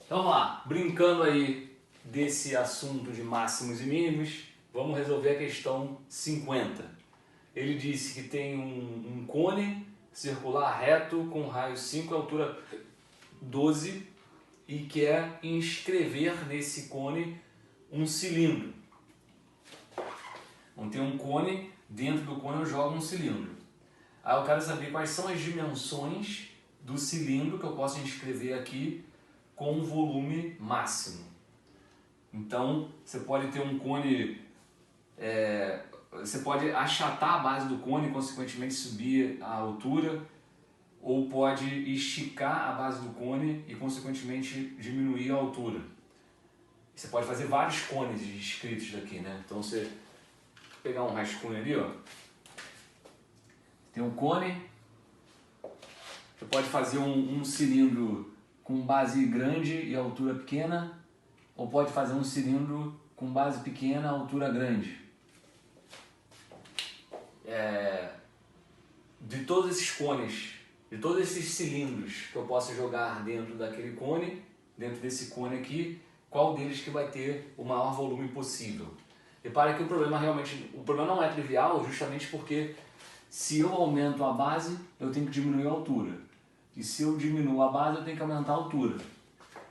Então vamos lá, brincando aí desse assunto de máximos e mínimos, vamos resolver a questão 50. Ele disse que tem um cone circular reto com raio 5 e altura 12 e quer inscrever nesse cone um cilindro. Então tem um cone, dentro do cone eu jogo um cilindro. Aí eu quero saber quais são as dimensões do cilindro que eu posso inscrever aqui com um volume máximo. Então você pode ter um cone, você pode achatar a base do cone e consequentemente subir a altura, ou pode esticar a base do cone e consequentemente diminuir a altura. Você pode fazer vários cones descritos daqui, né? Então você pegar um rascunho ali, ó, tem um cone, você pode fazer um cilindro com base grande e altura pequena, ou pode fazer um cilindro com base pequena e altura grande. De todos esses cones, de todos esses cilindros que eu posso jogar dentro daquele cone, dentro desse cone aqui, qual deles que vai ter o maior volume possível? Repare que o problema não é trivial, justamente porque se eu aumento a base, eu tenho que diminuir a altura. E se eu diminuo a base, eu tenho que aumentar a altura.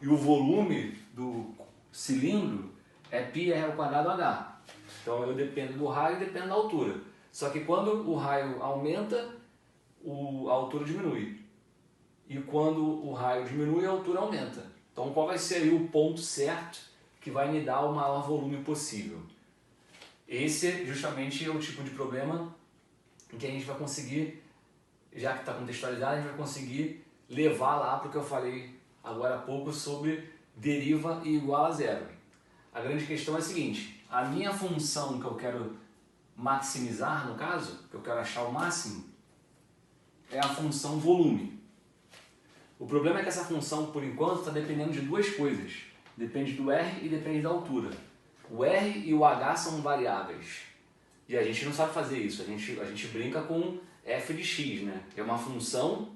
E o volume do cilindro é πr²h. Então eu dependo do raio e dependo da altura. Só que quando o raio aumenta, a altura diminui. E quando o raio diminui, a altura aumenta. Então qual vai ser aí o ponto certo que vai me dar o maior volume possível? Esse justamente é o tipo de problema em que a gente vai conseguir, já que está contextualizado, a gente vai conseguir levar lá para o que eu falei agora há pouco sobre deriva e igual a zero. A grande questão é a seguinte: a minha função que eu quero maximizar, no caso, que eu quero achar o máximo, é a função volume. O problema é que essa função, por enquanto, está dependendo de duas coisas. Depende do R e depende da altura. O R e o H são variáveis. E a gente não sabe fazer isso. A gente brinca com f de x, né? É uma função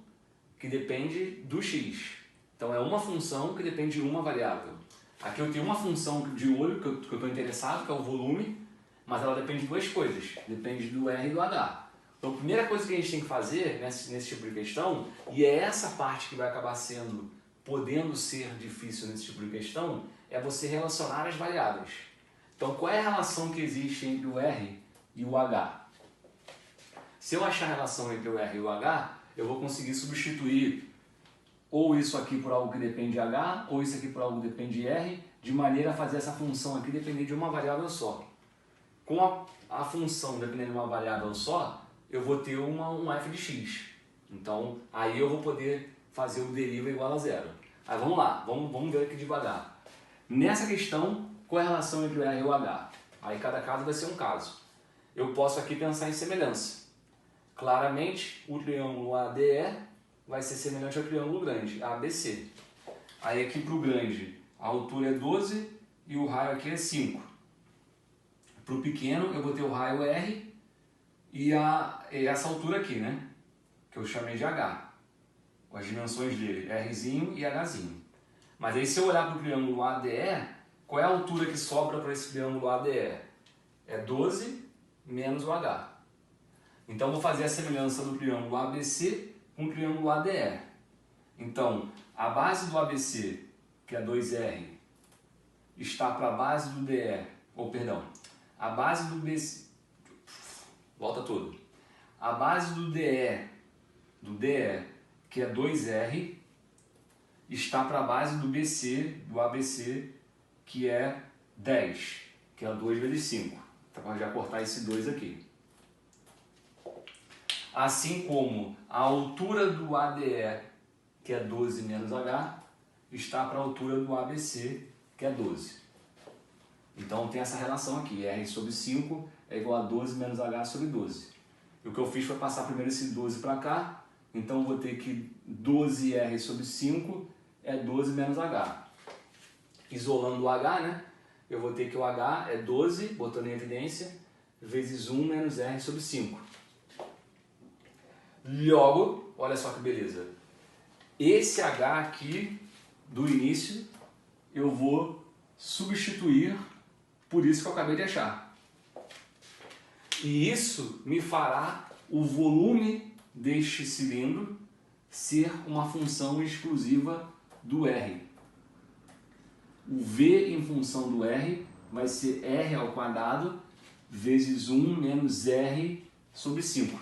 que depende do x. Então é uma função que depende de uma variável. Aqui eu tenho uma função de olho que eu estou interessado, que é o volume, mas ela depende de duas coisas. Depende do R e do H. Então a primeira coisa que a gente tem que fazer nesse tipo de questão, e é essa parte que vai acabar podendo ser difícil nesse tipo de questão, é você relacionar as variáveis. Então qual é a relação que existe entre o R e o H? Se eu achar a relação entre o R e o H, eu vou conseguir substituir ou isso aqui por algo que depende de H, ou isso aqui por algo que depende de R, de maneira a fazer essa função aqui depender de uma variável só. Com a função dependendo de uma variável só, eu vou ter um f de x. Então, aí eu vou poder fazer o deriva igual a zero. Aí vamos lá, vamos ver aqui devagar. Nessa questão, qual é a relação entre o R e o H? Aí cada caso vai ser um caso. Eu posso aqui pensar em semelhança. Claramente, o triângulo ADE vai ser semelhante ao triângulo grande, ABC. Aí aqui para o grande, a altura é 12 e o raio aqui é 5. Para o pequeno, eu vou ter o raio R e essa altura aqui, né? Que eu chamei de H. As dimensões dele, Rzinho e Hzinho. Mas aí se eu olhar para o triângulo ADE, qual é a altura que sobra para esse triângulo ADE? É 12 menos o H. Então, vou fazer a semelhança do triângulo ABC com o triângulo ADE. Então, a base do ABC, que é 2R, está para a base do DE, a base do BC, volta tudo. A base do DE, que é 2R, está para a base do BC, do ABC, que é 10, que é 2 vezes 5. Então, eu já cortar esse 2 aqui. Assim como a altura do ADE, que é 12 menos H, está para a altura do ABC, que é 12. Então tem essa relação aqui, R sobre 5 é igual a 12 menos H sobre 12. E o que eu fiz foi passar primeiro esse 12 para cá, então eu vou ter que 12R sobre 5 é 12 menos H. Isolando o H, né? Eu vou ter que o H é 12, botando em evidência, vezes 1 menos R sobre 5. Logo, olha só que beleza. Esse H aqui, do início, eu vou substituir por isso que eu acabei de achar. E isso me fará o volume deste cilindro ser uma função exclusiva do R. O V em função do R vai ser R ao quadrado vezes 1 menos R sobre 5.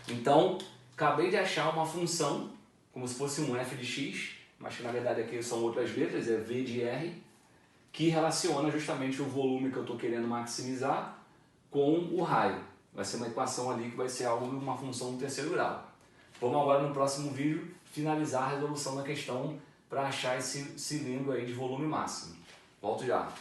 Então, acabei de achar uma função, como se fosse um f de x, mas que na verdade aqui são outras letras, é V de R, que relaciona justamente o volume que eu estou querendo maximizar com o raio. Vai ser uma equação ali que vai ser algo, uma função do terceiro grau. Vamos agora no próximo vídeo finalizar a resolução da questão para achar esse cilindro aí de volume máximo. Volto já.